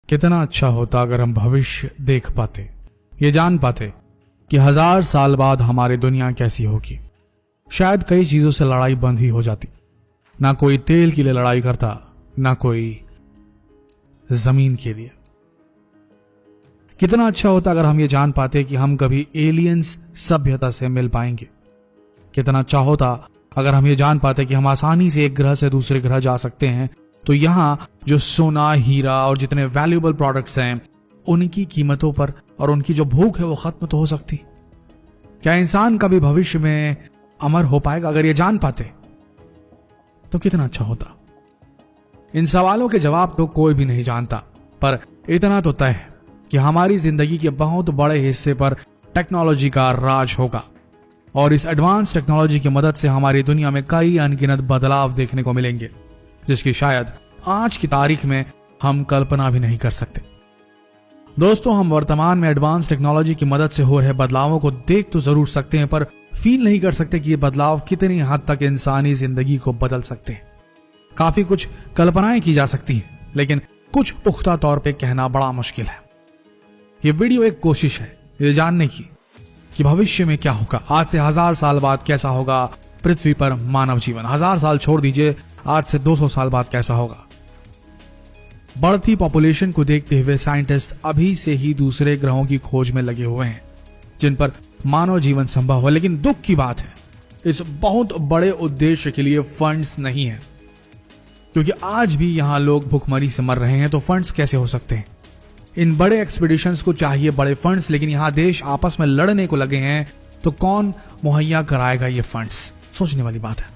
कितना अच्छा होता अगर हम भविष्य देख पाते, ये जान पाते कि 1000 साल बाद हमारी दुनिया कैसी होगी। शायद कई चीजों से लड़ाई बंद ही हो जाती। ना कोई तेल के लिए लड़ाई करता, ना कोई जमीन के लिए। कितना अच्छा होता अगर हम ये जान पाते कि हम कभी एलियंस सभ्यता से मिल पाएंगे। कितना अच्छा होता अगर हम ये जान पाते कि हम आसानी से एक ग्रह से दूसरे ग्रह जा सकते हैं, तो यहां जो सोना, हीरा और जितने वैल्यूएबल प्रोडक्ट्स हैं, उनकी कीमतों पर और उनकी जो भूख है वो खत्म तो हो सकती। क्या इंसान कभी भविष्य में अमर हो पाएगा? अगर ये जान पाते तो कितना अच्छा होता। इन सवालों के जवाब तो कोई भी नहीं जानता, पर इतना तो तय है कि हमारी जिंदगी के बहुत बड़े हिस्से पर टेक्नोलॉजी का राज होगा और इस एडवांस टेक्नोलॉजी की मदद से हमारी दुनिया में कई अनगिनत बदलाव देखने को मिलेंगे, जिसकी शायद आज की तारीख में हम कल्पना भी नहीं कर सकते। दोस्तों, हम वर्तमान में एडवांस टेक्नोलॉजी की मदद से हो रहे बदलावों को देख तो जरूर सकते हैं, पर फील नहीं कर सकते कि ये बदलाव कितनी हद तक इंसानी जिंदगी को बदल सकते हैं। काफी कुछ कल्पनाएं की जा सकती हैं, लेकिन कुछ पुख्ता तौर पे कहना बड़ा मुश्किल है। ये वीडियो एक कोशिश है ये जानने की कि भविष्य में क्या होगा। आज से 1000 साल बाद कैसा होगा पृथ्वी पर मानव जीवन। 1000 साल छोड़ दीजिए, आज से 200 साल बाद कैसा होगा। बढ़ती पॉपुलेशन को देखते हुए साइंटिस्ट अभी से ही दूसरे ग्रहों की खोज में लगे हुए हैं जिन पर मानव जीवन संभव हो। लेकिन दुख की बात है, इस बहुत बड़े उद्देश्य के लिए फंड्स नहीं है, क्योंकि आज भी यहां लोग भुखमरी से मर रहे हैं। तो फंड्स कैसे हो सकते हैं? इन बड़े एक्सपीडिशंस को चाहिए बड़े फंड्स, लेकिन यहां देश आपस में लड़ने को लगे हैं, तो कौन मुहैया कराएगा ये फंड्स? सोचने वाली बात है।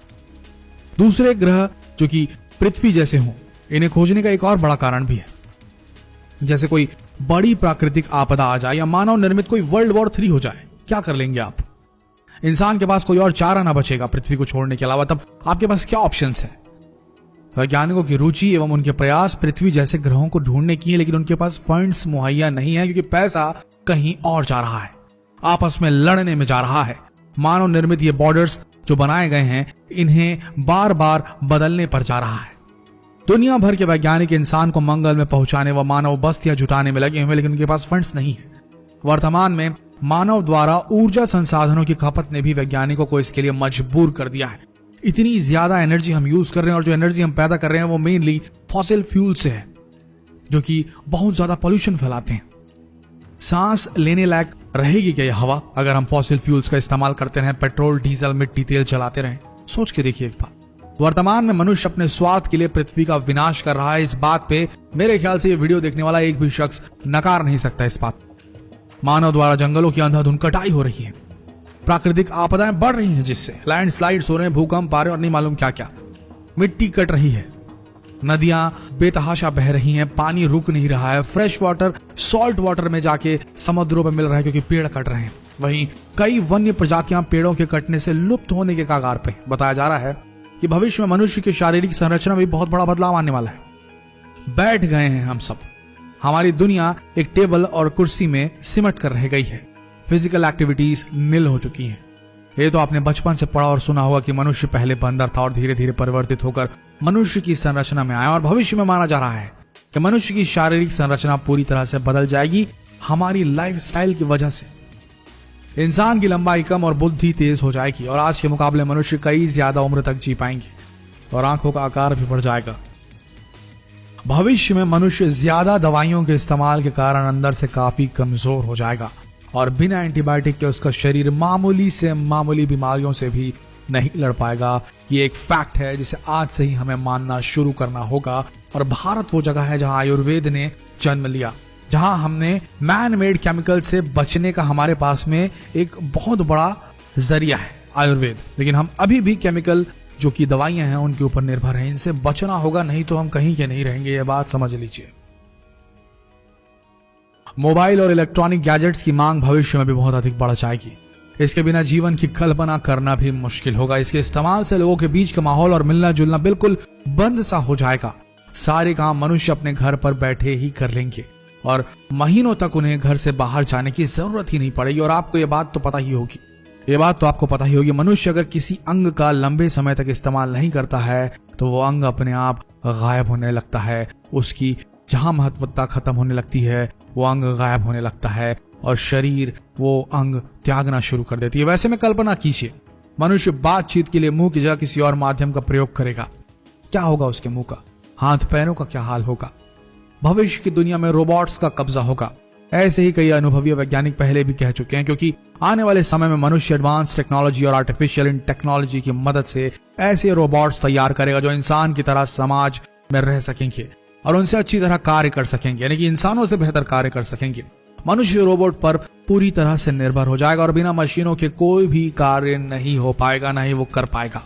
दूसरे ग्रह जो कि पृथ्वी जैसे हों, इन्हें खोजने का एक और बड़ा कारण भी है। जैसे कोई बड़ी प्राकृतिक आपदा आ जाए या मानव निर्मित कोई वर्ल्ड वॉर 3 हो जाए, क्या कर लेंगे आप? इंसान के पास कोई और चारा ना बचेगा पृथ्वी को छोड़ने के अलावा। तब आपके पास क्या ऑप्शंस है? वैज्ञानिकों की रुचि एवं उनके प्रयास पृथ्वी जैसे ग्रहों को ढूंढने की है, लेकिन उनके पास फंड्स मुहैया नहीं है, क्योंकि पैसा कहीं और जा रहा है, आपस में लड़ने में जा रहा है। मानव निर्मित ये बॉर्डर्स जो बनाए गए हैं, इन्हें बार बार बदलने पर जा रहा है। दुनिया भर के वैज्ञानिक इंसान को मंगल में पहुंचाने व मानव बस्तियां जुटाने में लगे हुए, लेकिन उनके पास फंड्स नहीं है। वर्तमान में मानव द्वारा ऊर्जा संसाधनों की खपत ने भी वैज्ञानिकों को इसके लिए मजबूर कर दिया है। इतनी ज्यादा एनर्जी हम यूज कर रहे हैं और जो एनर्जी हम पैदा कर रहे हैं वो मेनली फॉसिल फ्यूल से है, जो कि बहुत ज्यादा पॉल्यूशन फैलाते हैं। सांस लेने लायक रहेगी क्या यह हवा अगर हम फॉसिल फ्यूल्स का इस्तेमाल करते रहें, पेट्रोल, डीजल, मिट्टी, तेल चलाते रहें? सोच के देखिए एक बात। वर्तमान में मनुष्य अपने स्वार्थ के लिए पृथ्वी का विनाश कर रहा है। इस बात पे मेरे ख्याल से ये वीडियो देखने वाला एक भी शख्स नकार नहीं सकता। इस बात मानव द्वारा जंगलों की अंधाधुंध कटाई हो रही है, प्राकृतिक आपदाएं बढ़ रही हैं, जिससे लैंडस्लाइड्स हो रहे हैं, भूकंप आ रहे हैं और नहीं मालूम क्या क्या। मिट्टी कट रही है, नदियां बेतहाशा बह रही हैं, पानी रुक नहीं रहा है। फ्रेश वाटर सॉल्ट वाटर में जाके समुद्रों में मिल रहा है क्योंकि पेड़ कट रहे हैं। वहीं कई वन्य प्रजातियां पेड़ों के कटने से लुप्त होने के कगार पे। बताया जा रहा है कि भविष्य में मनुष्य की शारीरिक संरचना में बहुत बड़ा बदलाव आने वाला है। बैठ गए हैं हम सब, हमारी दुनिया एक टेबल और कुर्सी में सिमट कर रह गई है। फिजिकल एक्टिविटीज निल हो चुकी हैं। ये तो आपने बचपन से पढ़ा और सुना होगा कि मनुष्य पहले बंदर था और धीरे धीरे परिवर्तित होकर मनुष्य की संरचना में आया, और भविष्य में माना जा रहा है कि मनुष्य की शारीरिक संरचना पूरी तरह से बदल जाएगी हमारी लाइफस्टाइल की वजह से। इंसान की लंबाई कम और बुद्धि तेज हो जाएगी, और आज के मुकाबले मनुष्य कई ज्यादा उम्र तक जी पाएंगे और आंखों का आकार भी बढ़ जाएगा। भविष्य में मनुष्य ज्यादा दवाइयों के इस्तेमाल के कारण अंदर से काफी कमजोर हो जाएगा और बिना एंटीबायोटिक के उसका शरीर मामूली से मामूली बीमारियों से भी नहीं लड़ पाएगा। ये एक फैक्ट है जिसे आज से ही हमें मानना शुरू करना होगा। और भारत वो जगह है जहां आयुर्वेद ने जन्म लिया, जहां हमने मैन मेड केमिकल से बचने का हमारे पास में एक बहुत बड़ा जरिया है आयुर्वेद। लेकिन हम अभी भी केमिकल जो कि दवाइयां हैं उनके ऊपर निर्भर हैं। इनसे बचना होगा, नहीं तो हम कहीं के नहीं रहेंगे। ये बात समझ लीजिए। मोबाइल और इलेक्ट्रॉनिक गैजेट्स की मांग भविष्य में भी बहुत अधिक बढ़ जाएगी। इसके बिना जीवन की कल्पना करना भी मुश्किल होगा। इसके इस्तेमाल से लोगों के बीच का माहौल और मिलना जुलना बिल्कुल बंद सा हो जाएगा। सारे काम मनुष्य अपने घर पर बैठे ही कर लेंगे और महीनों तक उन्हें घर से बाहर जाने की जरूरत ही नहीं पड़ेगी। और आपको ये बात तो पता ही होगी, मनुष्य अगर किसी अंग का लंबे समय तक इस्तेमाल नहीं करता है तो वो अंग अपने आप गायब होने लगता है। उसकी जहां महत्वता खत्म होने लगती है वो अंग गायब होने लगता है और शरीर वो अंग त्यागना शुरू कर देती है। वैसे में कल्पना कीजिए, मनुष्य बातचीत के लिए मुंह की जगह किसी और माध्यम का प्रयोग करेगा, क्या होगा उसके मुंह का? हाथ पैरों का क्या हाल होगा? भविष्य की दुनिया में रोबोट्स का कब्जा होगा। ऐसे ही कई अनुभवी वैज्ञानिक पहले भी कह चुके हैं, क्योंकि आने वाले समय में मनुष्य एडवांस टेक्नोलॉजी और आर्टिफिशियल टेक्नोलॉजी की मदद से ऐसे रोबोट्स तैयार करेगा जो इंसान की तरह समाज में रह सकेंगे और उनसे अच्छी तरह कार्य कर सकेंगे, यानी कि इंसानों से बेहतर कार्य कर सकेंगे। मनुष्य रोबोट पर पूरी तरह से निर्भर हो जाएगा और बिना मशीनों के कोई भी कार्य नहीं हो पाएगा, ना ही वो कर पाएगा।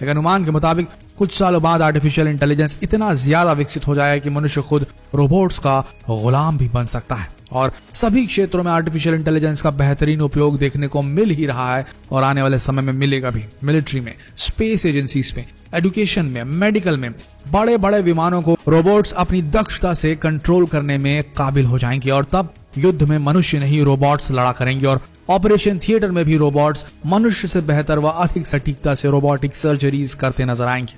एक अनुमान के मुताबिक कुछ सालों बाद आर्टिफिशियल इंटेलिजेंस इतना ज्यादा विकसित हो जाएगा कि मनुष्य खुद रोबोट्स का गुलाम भी बन सकता है। और सभी क्षेत्रों में आर्टिफिशियल इंटेलिजेंस का बेहतरीन उपयोग देखने को मिल ही रहा है और आने वाले समय में मिलेगा भी। मिलिट्री में, स्पेस एजेंसीज में, एजुकेशन में, मेडिकल में बड़े बड़े विमानों को रोबोट्स अपनी दक्षता से कंट्रोल करने में काबिल हो जाएंगे और तब युद्ध में मनुष्य नहीं रोबोट्स लड़ा करेंगे और ऑपरेशन थिएटर में भी रोबोट्स मनुष्य से बेहतर व अधिक सटीकता से रोबोटिक सर्जरीज करते नजर आएंगे।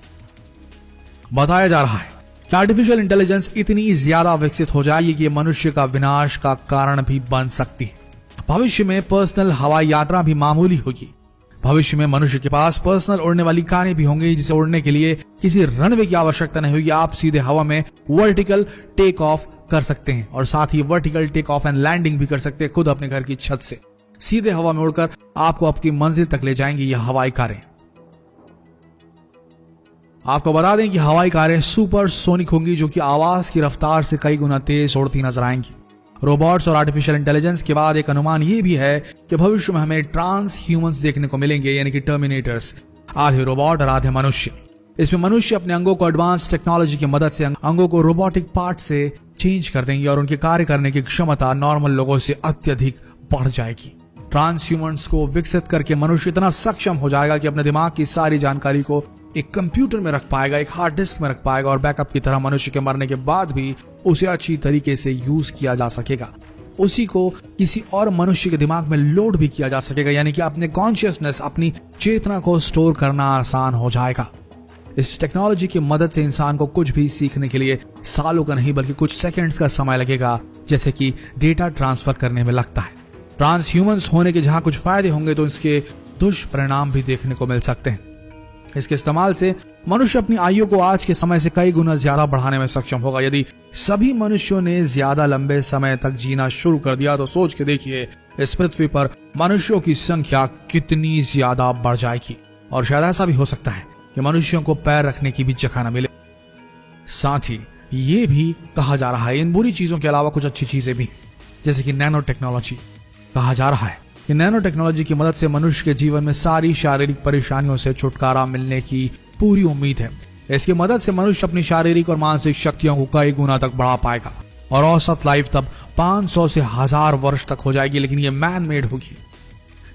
बताया जा रहा है कि आर्टिफिशियल इंटेलिजेंस इतनी ज्यादा विकसित हो जाएगी कि मनुष्य का विनाश का कारण भी बन सकती है। भविष्य में पर्सनल हवाई यात्रा भी मामूली होगी। भविष्य में मनुष्य के पास पर्सनल उड़ने वाली कारें भी होंगी, जिसे उड़ने के लिए किसी रनवे की आवश्यकता नहीं होगी। आप सीधे हवा में वर्टिकल टेक ऑफ कर सकते हैं और साथ ही vertical take off and landing भी कर सकते हैं खुद अपने घर की छत से। सीधे हवा में उड़कर आपको आपकी मंजिल तक ले जाएंगी यह हवाई कारें। आपको बता दें कि हवाई कारें सुपर सोनिक होंगी, जो कि आवाज की रफ्तार से कई गुना तेज उड़ती नजर आएंगी। रोबोट्स और आर्टिफिशियल इंटेलिजेंस के बाद एक अनुमान यह भी है कि भविष्य में हमें ट्रांस ह्यूमंस देखने को मिलेंगे, यानी कि टर्मिनेटर्स, आधे रोबोट और आधे मनुष्य। इसमें मनुष्य अपने अंगों को एडवांस टेक्नोलॉजी की मदद से अंगों को रोबोटिक पार्ट से चेंज कर देंगे और उनके कार्य करने की क्षमता नॉर्मल लोगों से अत्यधिक बढ़ जाएगी। ट्रांस ह्यूमंस को विकसित करके मनुष्य इतना सक्षम हो जाएगा कि अपने दिमाग की सारी जानकारी को एक कंप्यूटर में रख पाएगा, एक हार्ड डिस्क में रख पाएगा और बैकअप की तरह मनुष्य के मरने के बाद भी उसे अच्छी तरीके से यूज किया जा सकेगा। उसी को किसी और मनुष्य के दिमाग में लोड भी किया जा सकेगा, यानी कि अपने कॉन्शियसनेस, अपनी चेतना को स्टोर करना आसान हो जाएगा। इस टेक्नोलॉजी की मदद से इंसान को कुछ भी सीखने के लिए सालों का नहीं बल्कि कुछ सेकंड्स का समय लगेगा, जैसे कि डेटा ट्रांसफर करने में लगता है। ट्रांस ह्यूमंस होने के जहां कुछ फायदे होंगे तो इसके दुष्परिणाम भी देखने को मिल सकते हैं। इसके इस्तेमाल से मनुष्य अपनी आयु को आज के समय से कई गुना ज्यादा बढ़ाने में सक्षम होगा। यदि सभी मनुष्यों ने ज्यादा लंबे समय तक जीना शुरू कर दिया तो सोच के देखिए इस पृथ्वी पर मनुष्यों की संख्या कितनी ज्यादा बढ़ जाएगी। और शायद ऐसा भी हो सकता है कि मनुष्यों को पैर रखने की भी जगह न मिले। साथ ही ये भी कहा जा रहा है, इन बुरी चीजों के अलावा कुछ अच्छी चीजें भी, जैसे कि नैनो टेक्नोलॉजी। कहा जा रहा है कि नैनो टेक्नोलॉजी की मदद से मनुष्य के जीवन में सारी शारीरिक परेशानियों से छुटकारा मिलने की पूरी उम्मीद है। इसकी मदद से मनुष्य अपनी शारीरिक और मानसिक शक्तियों को कई गुना तक बढ़ा पाएगा और औसत लाइफ तब 500 से 1000 वर्ष तक हो जाएगी, लेकिन ये मैन मेड होगी।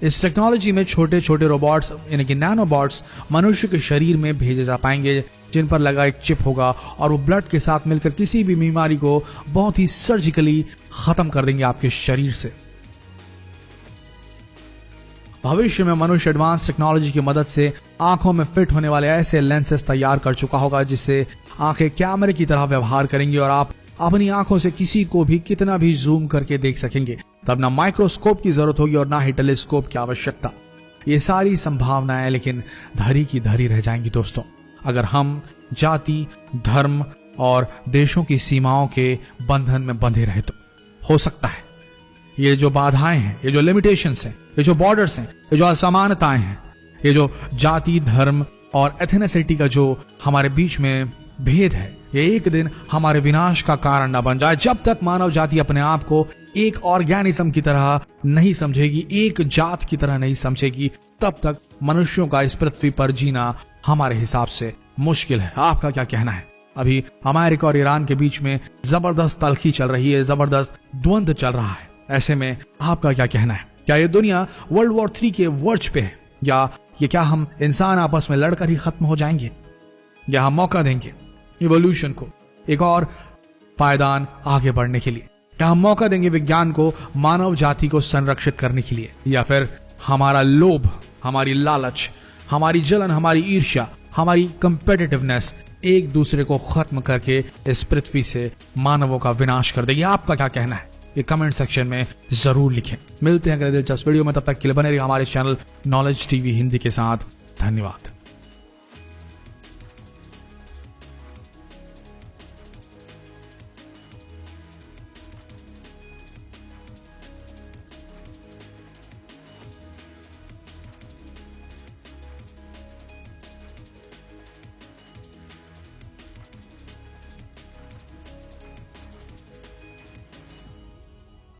इस टेक्नोलॉजी में छोटे छोटे रोबोट्स यानी कि नैनोबॉट्स मनुष्य के शरीर में भेजे जा पाएंगे, जिन पर लगा एक चिप होगा और वो ब्लड के साथ मिलकर किसी भी बीमारी को बहुत ही सर्जिकली खत्म कर देंगे आपके शरीर से। भविष्य में मनुष्य एडवांस टेक्नोलॉजी की मदद से आंखों में फिट होने वाले ऐसे लेंसेस तैयार कर चुका होगा जिससे आंखें कैमरे की तरह व्यवहार करेंगी और आप अपनी आंखों से किसी को भी कितना भी जूम करके देख सकेंगे। तब ना माइक्रोस्कोप की जरूरत होगी और ना ही टेलीस्कोप की आवश्यकता। ये सारी संभावनाएं लेकिन धरी की धरी रह जाएंगी दोस्तों, अगर हम जाति, धर्म और देशों की सीमाओं के बंधन में बंधे रहे तो। हो सकता है ये जो बाधाएं हैं, ये जो लिमिटेशंस हैं, ये जो बॉर्डर्स हैं, ये जो असमानताएं हैं, ये जो जाति, धर्म और एथनिसिटी का जो हमारे बीच में भेद है, ये एक दिन हमारे विनाश का कारण न बन जाए। जब तक मानव जाति अपने आप को एक ऑर्गेनिज्म की तरह नहीं समझेगी, एक जात की तरह नहीं समझेगी, तब तक मनुष्यों का इस पृथ्वी पर जीना हमारे हिसाब से मुश्किल है। आपका क्या कहना है? अभी अमेरिका और ईरान के बीच में जबरदस्त तल्खी चल रही है, जबरदस्त द्वंद्व चल रहा है। ऐसे में आपका क्या कहना है? क्या ये दुनिया वर्ल्ड वॉर 3 के वर्ज पे है, या ये क्या हम इंसान आपस में लड़कर ही खत्म हो जाएंगे, या हम मौका देंगे इवोल्यूशन को एक और पायदान आगे बढ़ने के लिए? क्या हम मौका देंगे विज्ञान को मानव जाति को संरक्षित करने के लिए, या फिर हमारा लोभ, हमारी लालच, हमारी जलन, हमारी ईर्ष्या, हमारी कंपेटिटिवनेस एक दूसरे को खत्म करके इस पृथ्वी से मानवों का विनाश कर देगी। आपका क्या कहना है ये कमेंट सेक्शन में जरूर लिखें। मिलते हैं अगले दिलचस्प वीडियो में, तब तक के लिए बने रहिए हमारे चैनल नॉलेज टीवी हिंदी के साथ। धन्यवाद।